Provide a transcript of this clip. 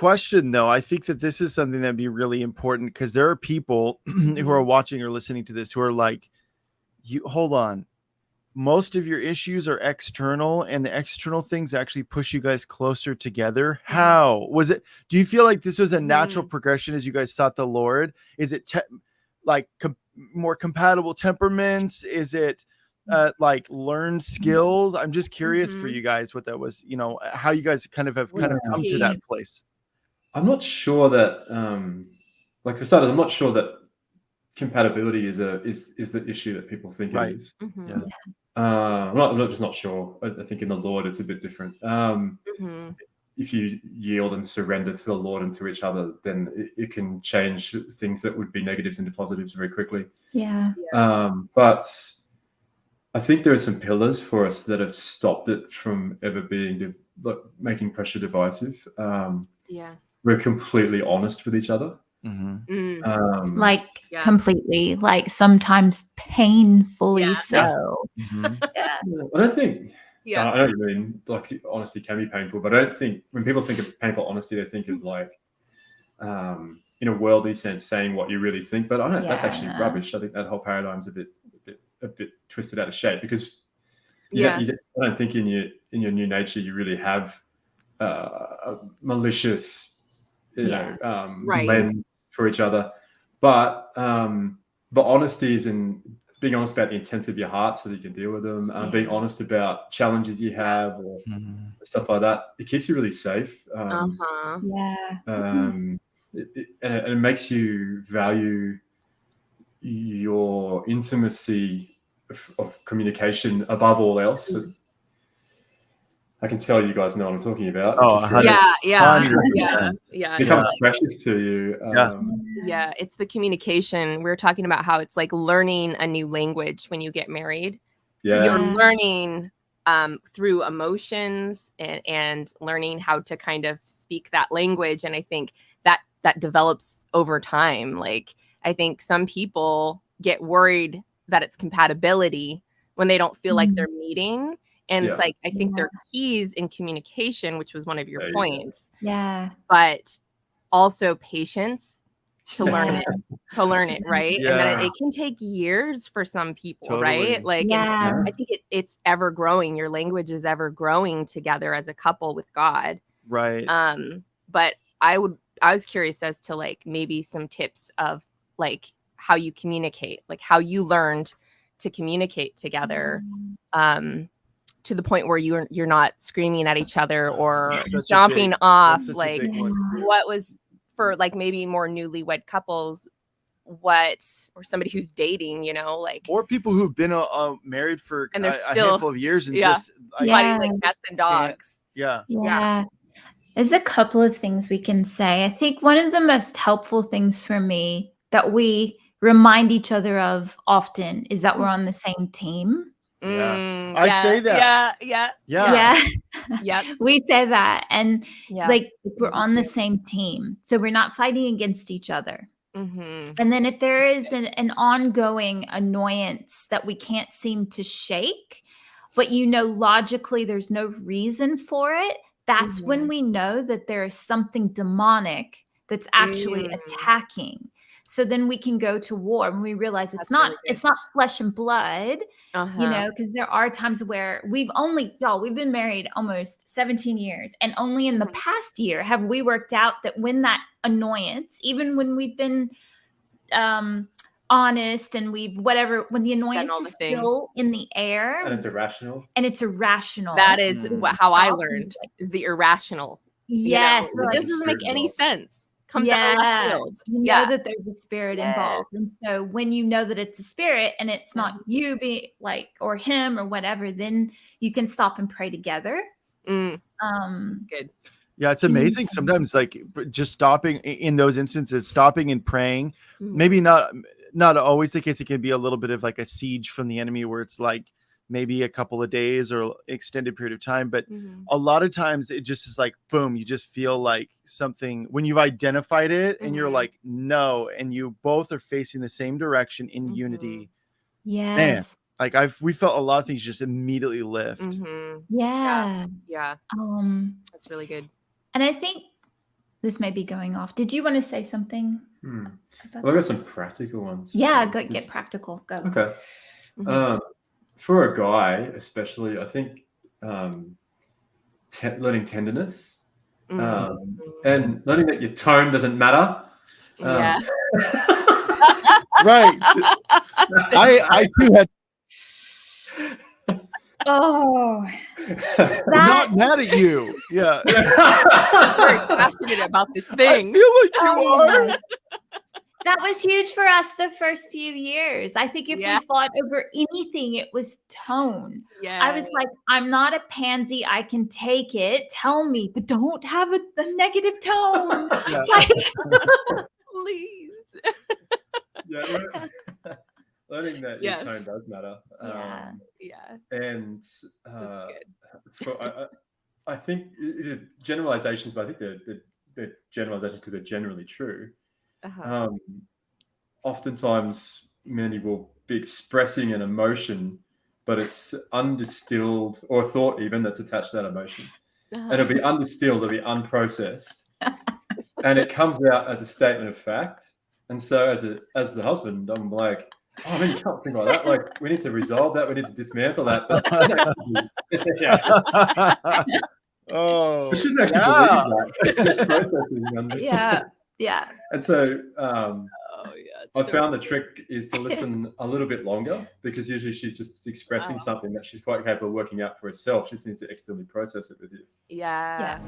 question though. I think that this is something that'd be really important because there are people who are watching or listening to this who are like, you hold on. Most of your issues are external, and the external things actually push you guys closer together. How was it? Do you feel like this was a natural progression as you guys sought the Lord? Is it more compatible temperaments? Is it like learned skills? I'm just curious for you guys what that was, how you guys kind of come to that place. I'm not sure that for starters, I'm not sure that compatibility is the issue that people think it is. I'm not sure. I think in the Lord it's a bit different. If you yield and surrender to the Lord and to each other, then it can change things that would be negatives into positives very quickly. But I think there are some pillars for us that have stopped it from ever being making pressure divisive. We're completely honest with each other. Completely, like sometimes painfully so. I don't think I know what you mean, like honesty can be painful, but I don't think when people think of painful honesty they think of like in a worldly sense saying what you really think, but I don't that's actually rubbish. I think that whole paradigm's a bit twisted out of shape because I don't think in your new nature you really have a malicious lens for each other, but honesty is in being honest about the intents of your heart so that you can deal with them, being honest about challenges you have or stuff like that. It keeps you really safe. It makes you value your intimacy of communication above all else. I can tell you guys know what I'm talking about. Oh, 100%. Yeah. It becomes precious to you. It's the communication. We were talking about how it's like learning a new language when you get married. You're learning through emotions and learning how to kind of speak that language. And I think that develops over time. Like, I think some people get worried that it's compatibility when they don't feel like they're meeting. And it's like, I think there are keys in communication, which was one of your points. But also patience to learn it, right? And then it can take years for some people, right? Like, I think it's ever growing. Your language is ever growing together as a couple with God. Right. But I was curious as to like maybe some tips of like how you communicate, like how you learned to communicate together. To the point where you're not screaming at each other or stomping off. Like, what was for like maybe more newlywed couples, or somebody who's dating, like, or people who've been married for and they're a still handful of years and just like cats and dogs. There's a couple of things we can say. I think one of the most helpful things for me that we remind each other of often is that we're on the same team. I say that. We say that, and like we're on the same team, so we're not fighting against each other. And then if there is an ongoing annoyance that we can't seem to shake, but logically there's no reason for it, that's when we know that there is something demonic that's actually attacking. So then we can go to war and we realize it's not flesh and blood, because there are times where we've been married almost 17 years. And only in the past year have we worked out that when that annoyance, even when we've been honest and when the annoyance is still in the air. And it's irrational. That is how I learned is the irrational. Yes. This doesn't make any sense. Comes out of left field. You know that there's a spirit involved. And so when you know that it's a spirit and it's not you being like, or him or whatever, then you can stop and pray together. That's good. Yeah, it's amazing. Sometimes like just stopping in those instances, stopping and praying, maybe not always the case. It can be a little bit of like a siege from the enemy where it's like maybe a couple of days or extended period of time. But a lot of times it just is like, boom, you just feel like something when you've identified it and you're like, no, and you both are facing the same direction in unity. Man, like we felt a lot of things just immediately lift. Yeah. That's really good. And I think this may be going off. Did you want to say something? Well, I've got some practical ones. Yeah, get practical. Go. Okay. For a guy, especially, I think learning tenderness and learning that your tone doesn't matter. Yeah. Right. I too had. Oh, I'm not mad at you. Yeah. I'm very passionate about this thing. I feel like you are. That was huge for us the first few years. I think if we fought over anything, it was tone. Yeah. I was like, I'm not a pansy. I can take it. Tell me, but don't have a negative tone. Yeah. Like, please. Yeah. Learning that your tone does matter. And I think generalizations, but I think they're generalizations because they're generally true. Oftentimes, Mandy will be expressing an emotion, but it's undistilled, or a thought even that's attached to that emotion. And it'll be undistilled, it'll be unprocessed. And it comes out as a statement of fact. And so as the husband, I'm like, oh, man, you can't think like that. Like, we need to resolve that. We need to dismantle that. But Oh, we shouldn't actually believe that. Just processing. Yeah. And so I found the trick is to listen a little bit longer, because usually she's just expressing something that she's quite capable of working out for herself. She just needs to externally process it with you. Yeah.